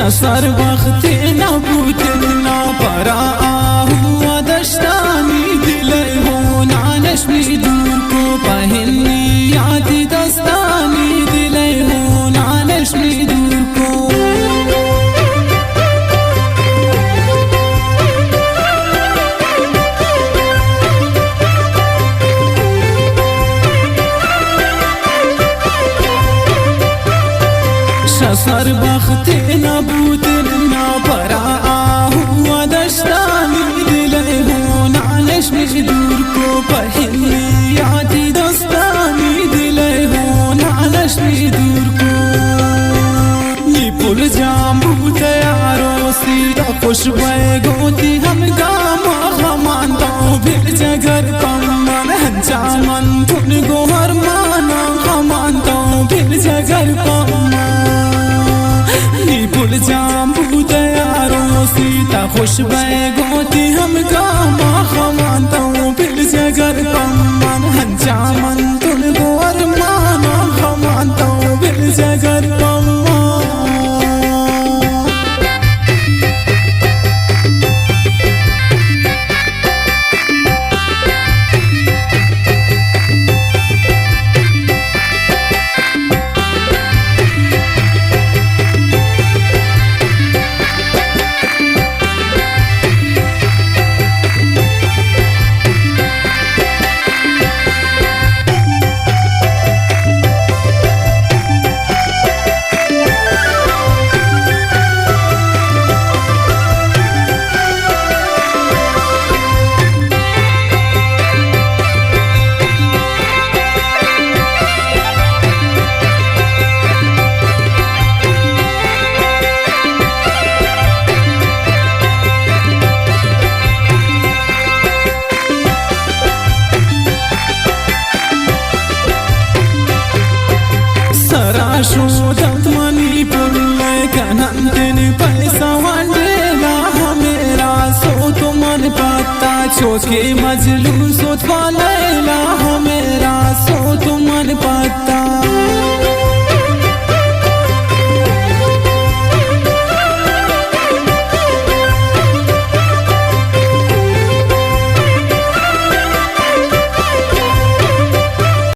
शसर वक्त नबूत ना परा हुआ दस्तानी दिल हो नानशमी दूर को पहननी याद दस्तानी दिल हो नानशमी दूर को शसर वक्त नबूत ना परा हुआ दस्तानी दिल हो नानशमी दूर को पहननी याद दस्तानी दिल हो नानशमी दूर को ये पुल जामू तैयारों सीधा खुशबे गोती हम गामा हमानता फिर जगर कमन हंचा मन तुन गोहर माना हमानता फिर जगर कमन पुल जामू तैयारों सीता खुशबे गोती हम गामा खमानता हूँ फिर जगर कमन हंचा मन तुन गोर माना खमानता हूँ फिर जगर कमन शोधत मनी पुल्ले कनंदन पैसा वालेला हमेरा सो तो मन पता चोके मजलू सोत वाले